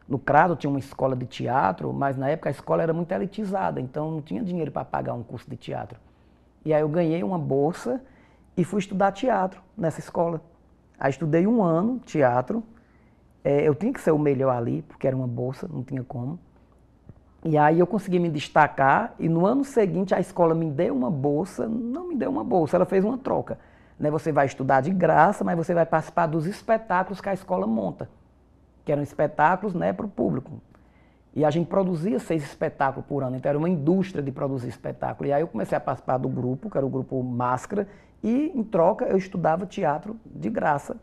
no Crato tinha uma escola de teatro, mas na época a escola era muito elitizada, então não tinha dinheiro para pagar um curso de teatro. E aí eu ganhei uma bolsa e fui estudar teatro nessa escola. Aí estudei 1 ano teatro, eu tinha que ser o melhor ali, porque era uma bolsa, não tinha como. E aí eu consegui me destacar e no ano seguinte a escola me deu uma bolsa, não me deu uma bolsa, ela fez uma troca. Né? Você vai estudar de graça, mas você vai participar dos espetáculos que a escola monta, que eram espetáculos, né, para o público. E a gente produzia 6 espetáculos por ano, então era uma indústria de produzir espetáculo. E aí eu comecei a participar do grupo, que era o grupo Máscara, e em troca eu estudava teatro de graça,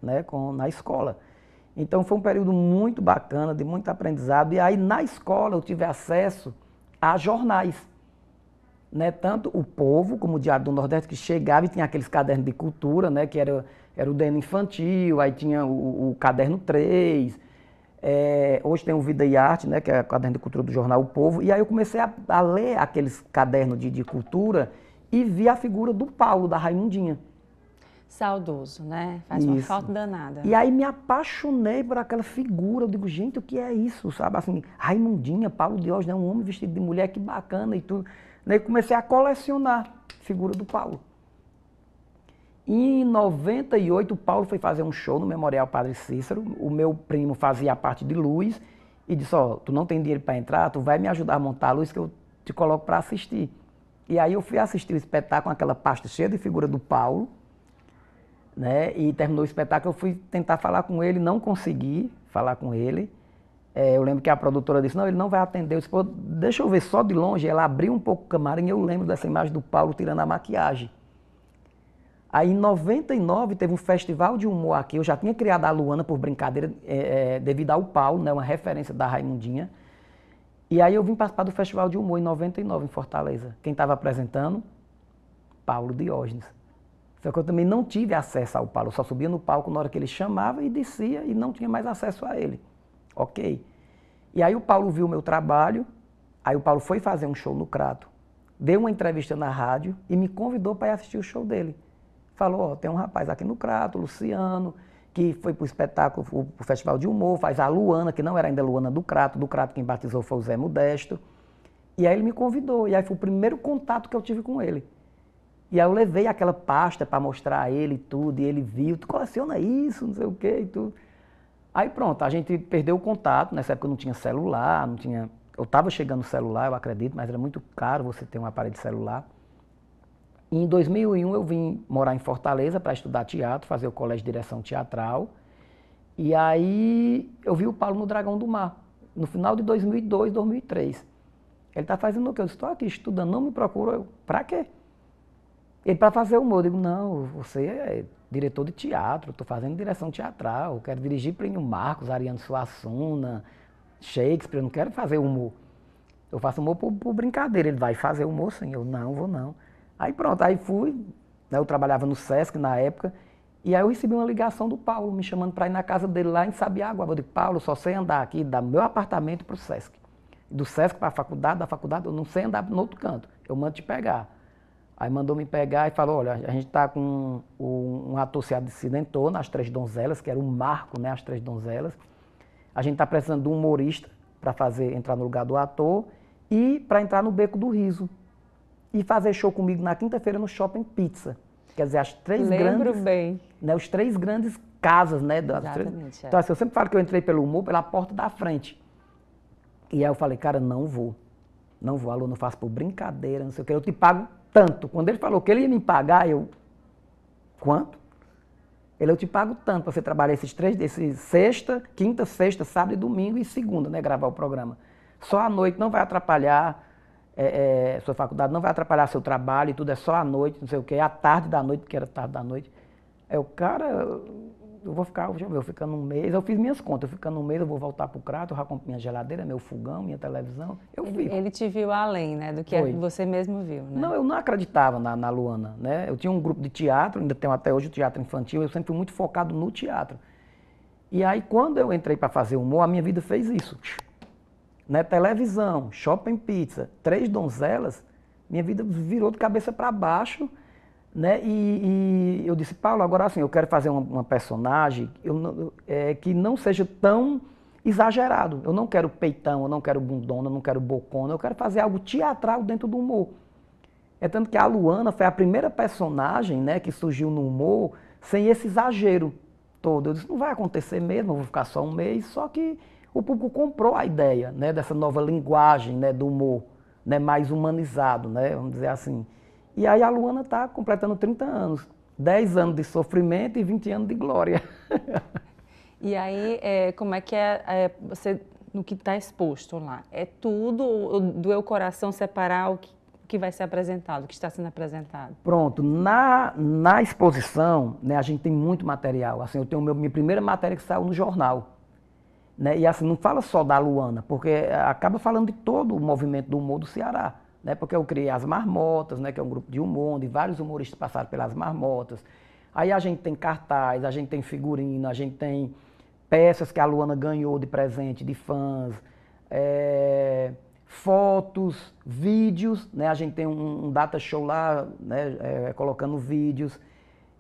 né, na escola. Então foi um período muito bacana, de muito aprendizado. E aí na escola eu tive acesso a jornais, né, tanto o Povo como o Diário do Nordeste, que chegava e tinha aqueles cadernos de cultura, né, que era o DN Infantil, aí tinha o Caderno 3, hoje tem o Vida e Arte, né, que é o caderno de cultura do jornal O Povo, e aí eu comecei a ler aqueles cadernos de cultura e vi a figura do Paulo, da Raimundinha. Saudoso, né? Faz uma falta danada. E aí me apaixonei por aquela figura, eu digo, gente, o que é isso, sabe? Assim, Raimundinha, Paulo Diógenes, um homem vestido de mulher, que bacana e tudo. E comecei a colecionar a figura do Paulo. Em 98, o Paulo foi fazer um show no Memorial Padre Cícero. O meu primo fazia a parte de luz e disse, tu não tem dinheiro para entrar, tu vai me ajudar a montar a luz que eu te coloco para assistir. E aí eu fui assistir o espetáculo com aquela pasta cheia de figura do Paulo, né? E terminou o espetáculo, eu fui tentar falar com ele, não consegui. falar com ele. Eu lembro que a produtora disse, não, ele não vai atender. Eu disse, pô, deixa eu ver só de longe. Ela abriu um pouco o camarim e eu lembro dessa imagem do Paulo tirando a maquiagem. Aí, em 99, teve um festival de humor aqui. Eu já tinha criado a Luana por brincadeira, devido ao Paulo, né, uma referência da Raimundinha. E aí eu vim participar do festival de humor em 99, em Fortaleza. Quem estava apresentando? Paulo Diógenes. Só que eu também não tive acesso ao Paulo. Eu só subia no palco na hora que ele chamava e descia e não tinha mais acesso a ele. Ok. E aí o Paulo viu o meu trabalho, aí o Paulo foi fazer um show no Crato, deu uma entrevista na rádio e me convidou para ir assistir o show dele. Falou, tem um rapaz aqui no Crato, Luciano, que foi para o espetáculo, o Festival de Humor, faz a Luana, que não era ainda a Luana do Crato quem batizou foi o Zé Modesto. E aí ele me convidou, e aí foi o primeiro contato que eu tive com ele. E aí eu levei aquela pasta para mostrar a ele tudo, e ele viu, tu coleciona isso, não sei o quê e tudo. Aí pronto, a gente perdeu o contato, nessa época não tinha celular, não tinha... Eu estava chegando no celular, eu acredito, mas era muito caro você ter um aparelho de celular. E em 2001 eu vim morar em Fortaleza para estudar teatro, fazer o colégio de direção teatral. E aí eu vi o Paulo no Dragão do Mar, no final de 2002, 2003. Ele está fazendo o quê? Eu disse, estou aqui estudando, não me procura. Eu, para quê? Ele, para fazer humor. Eu digo, não, você é diretor de teatro, estou fazendo direção teatral, quero dirigir Plínio Marcos, Ariano Suassuna, Shakespeare, eu não quero fazer humor. Eu faço humor por brincadeira. Ele vai fazer humor sim. Eu, não, vou não. Aí pronto, aí fui, né, eu trabalhava no Sesc na época, e aí eu recebi uma ligação do Paulo, me chamando para ir na casa dele lá em Sabiaguaba. Eu digo, Paulo, só sei andar aqui do meu apartamento para o Sesc. Do Sesc para a faculdade, da faculdade eu não sei andar no outro canto, eu mando te pegar. Aí mandou me pegar e falou, olha, a gente está com um ator se acidentou nas Três Donzelas, que era o marco, né, as Três Donzelas. A gente está precisando de um humorista para entrar no lugar do ator e para entrar no Beco do Riso. E fazer show comigo na quinta-feira no Shopping Pizza. Quer dizer, as três grandes... bem. Né, os três grandes casas, né? Exatamente. Então, assim, eu sempre falo que eu entrei pelo humor, pela porta da frente. E aí eu falei, cara, não vou. Não vou, aluno, eu faço por brincadeira, não sei o quê. Eu te pago tanto. Quando ele falou que ele ia me pagar, eu... Quanto? Ele, eu te pago tanto para você trabalhar esses sexta, quinta, sexta, sábado e domingo e segunda, né? Gravar o programa. Só à noite, não vai atrapalhar... sua faculdade não vai atrapalhar seu trabalho e tudo, é só à noite, não sei o quê, à tarde da noite, porque era tarde da noite. O cara, eu vou ficar, deixa eu ver, eu ficando um mês, eu fiz minhas contas, eu ficando um mês, eu vou voltar pro Crato, eu já compro minha geladeira, meu fogão, minha televisão, eu fico. Ele te viu além, né, do que você mesmo viu, né? Não, eu não acreditava na Luana, né, eu tinha um grupo de teatro, ainda tenho até hoje o teatro infantil, eu sempre fui muito focado no teatro. E aí, quando eu entrei para fazer humor, a minha vida fez isso. Né, televisão, Shopping Pizza, Três Donzelas, minha vida virou de cabeça para baixo, né? E eu disse, Paulo, agora assim, eu quero fazer uma personagem que não seja tão exagerado. Eu não quero peitão, eu não quero bundona, eu não quero bocona, eu quero fazer algo teatral dentro do humor. É tanto que a Luana foi a primeira personagem, né, que surgiu no humor sem esse exagero todo. Eu disse, não vai acontecer mesmo, eu vou ficar só um mês, só que o público comprou a ideia, né, dessa nova linguagem, né, do humor, né, mais humanizado, né, vamos dizer assim. E aí a Luana está completando 30 anos, 10 anos de sofrimento e 20 anos de glória. E aí, como é que você, no que está exposto lá? É tudo do Eu Coração separar o que vai ser apresentado, o que está sendo apresentado? Pronto, na exposição, né, a gente tem muito material. Assim, eu tenho minha primeira matéria que saiu no jornal. Né? E assim, não fala só da Luana, porque acaba falando de todo o movimento do humor do Ceará. Né? Porque eu criei as Marmotas, né, que é um grupo de humor, onde vários humoristas passaram pelas Marmotas. Aí a gente tem cartaz, a gente tem figurino, a gente tem peças que a Luana ganhou de presente de fãs, fotos, vídeos, né? A gente tem um data show lá, né, colocando vídeos.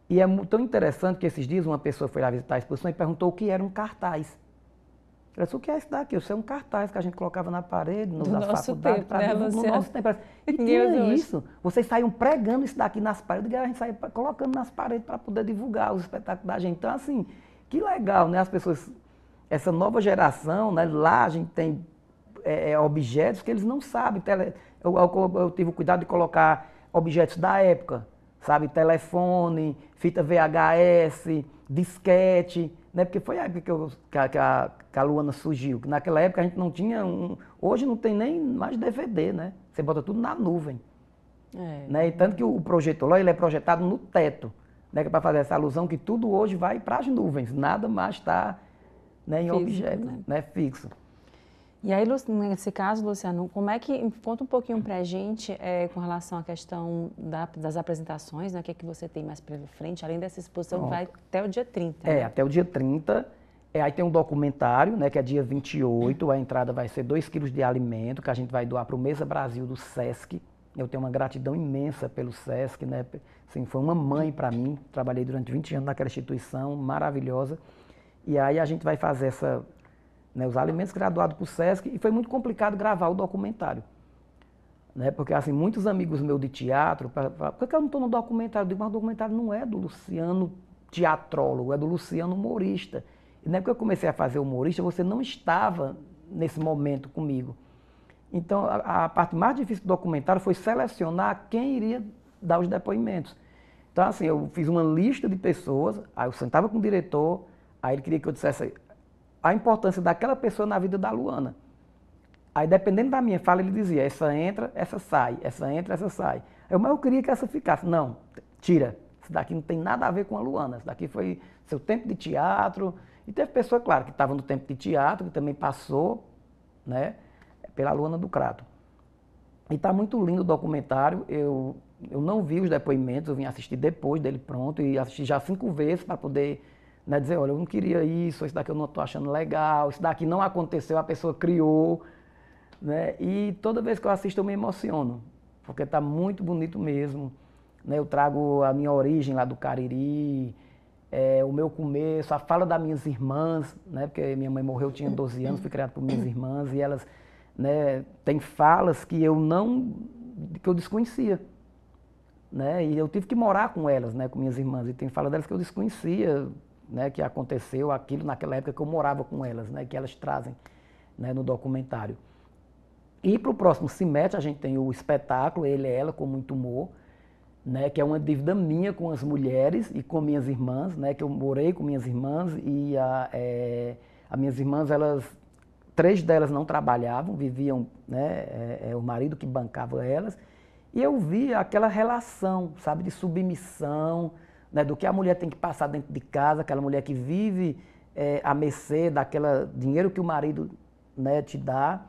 E é tão interessante que esses dias uma pessoa foi lá visitar a exposição e perguntou o que era um cartaz. Eu disse, o que é isso daqui? Isso é um cartaz que a gente colocava na parede, nas faculdades, no nosso tempo. E tinha isso. Vocês saíam pregando isso daqui nas paredes, e a gente saía colocando nas paredes para poder divulgar os espetáculos da gente. Então, assim, que legal, né? As pessoas, essa nova geração, né? Lá a gente tem objetos que eles não sabem. Eu tive o cuidado de colocar objetos da época, sabe? Telefone, fita VHS, disquete, né? Porque foi a época que a Luana surgiu. Naquela época a gente não tinha hoje não tem nem mais DVD, né? Você bota tudo na nuvem. Né? E tanto que o projetor ele é projetado no teto, né? Para fazer essa alusão que tudo hoje vai para as nuvens, nada mais está, né, em objeto, né? Fixo. E aí, nesse caso, Luciano, como é que, conta um pouquinho para a gente com relação à questão das apresentações, né? O que é que você tem mais pela frente, além dessa exposição que vai até o dia 30. Né? Até o dia 30. Aí tem um documentário, né, que é dia 28, a entrada vai ser 2 quilos de alimento, que a gente vai doar para o Mesa Brasil do SESC. Eu tenho uma gratidão imensa pelo SESC, né? Assim, foi uma mãe para mim, trabalhei durante 20 anos naquela instituição maravilhosa. E aí a gente vai fazer né, os alimentos graduados para o SESC, e foi muito complicado gravar o documentário. Né? Porque assim, muitos amigos meus de teatro, por que eu não estou no documentário? Eu digo, mas o documentário não é do Luciano teatrólogo, é do Luciano humorista. E na época que eu comecei a fazer humorista, você não estava nesse momento comigo. Então, a parte mais difícil do documentário foi selecionar quem iria dar os depoimentos. Então, assim, eu fiz uma lista de pessoas, aí eu sentava com o diretor, aí ele queria que eu dissesse a importância daquela pessoa na vida da Luana. Aí, dependendo da minha fala, ele dizia, essa entra, essa sai, essa entra, essa sai. Mas eu queria que essa ficasse. Não, tira, isso daqui não tem nada a ver com a Luana, isso daqui foi seu tempo de teatro. E teve pessoa, claro, que estava no tempo de teatro, que também passou, né, pela Luana do Crato. E está muito lindo o documentário, eu não vi os depoimentos, eu vim assistir depois dele pronto, e assisti já 5 vezes para poder, né, dizer, olha, eu não queria isso daqui eu não estou achando legal, isso daqui não aconteceu, a pessoa criou, né, e toda vez que eu assisto eu me emociono, porque está muito bonito mesmo, né, eu trago a minha origem lá do Cariri, o meu começo, a fala das minhas irmãs, né, porque minha mãe morreu, eu tinha 12 anos, fui criado por minhas irmãs, e elas, né, têm falas que eu desconhecia, né, e eu tive que morar com elas, né, com minhas irmãs, e tem fala delas que eu desconhecia, né, que aconteceu aquilo naquela época que eu morava com elas, né, que elas trazem, né, no documentário. E para o próximo semestre a gente tem o espetáculo Ele e Ela com Muito Humor, né, que é uma dívida minha com as mulheres e com minhas irmãs, né, que eu morei com minhas irmãs e as minhas irmãs, 3 delas não trabalhavam, viviam, né, o marido que bancava elas, e eu vi aquela relação, sabe, de submissão, né, do que a mulher tem que passar dentro de casa, aquela mulher que vive à mercê daquele dinheiro que o marido, né, te dá.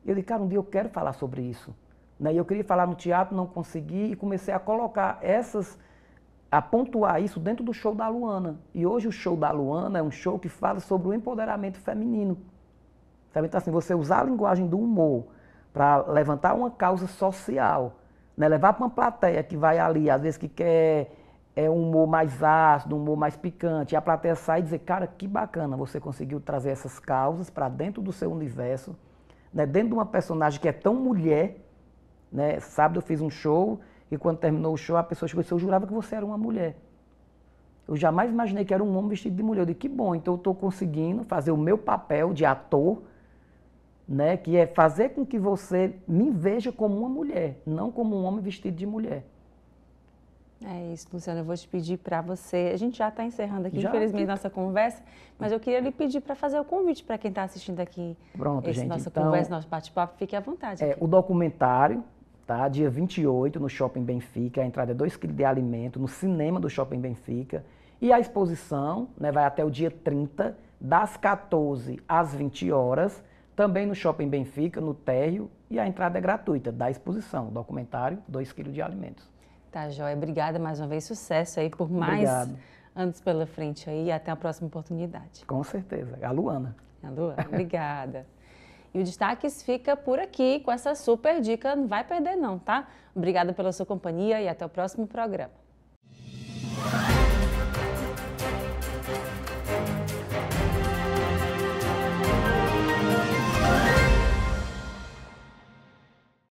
E eu disse, cara, um dia eu quero falar sobre isso. E eu queria falar no teatro, não consegui, e comecei a colocar a pontuar isso dentro do show da Luana. E hoje o show da Luana é um show que fala sobre o empoderamento feminino. Sabe? Então, assim, você usar a linguagem do humor para levantar uma causa social, né? Levar para uma plateia que vai ali, às vezes que quer um humor mais ácido, um humor mais picante, e a plateia sai e dizer, cara, que bacana, você conseguiu trazer essas causas para dentro do seu universo, né? Dentro de uma personagem que é tão mulher. Né? Sábado eu fiz um show e quando terminou o show a pessoa chegou e disse, eu jurava que você era uma mulher. Eu jamais imaginei que era um homem vestido de mulher. Eu disse, que bom, então eu estou conseguindo fazer o meu papel de ator, né? Que é fazer com que você me veja como uma mulher, não como um homem vestido de mulher. É isso, Luciano, eu vou te pedir para você, a gente já está encerrando aqui, infelizmente, nossa conversa, mas eu queria lhe pedir para fazer o convite para quem está assistindo aqui. Pronto, gente, nossa então, conversa, nosso bate-papo, fique à vontade. O documentário, tá? Dia 28, no Shopping Benfica, a entrada é 2 quilos de alimento, no cinema do Shopping Benfica, e a exposição, né, vai até o dia 30, das 14 às 20 horas, também no Shopping Benfica, no térreo, e a entrada é gratuita da exposição, documentário, 2 quilos de alimentos. Tá, joia. Obrigada mais uma vez. Sucesso aí por mais anos pela frente aí e até a próxima oportunidade. Com certeza. A Luana. A Luana. Obrigada. E o Destaques fica por aqui com essa super dica. Não vai perder não, tá? Obrigada pela sua companhia e até o próximo programa.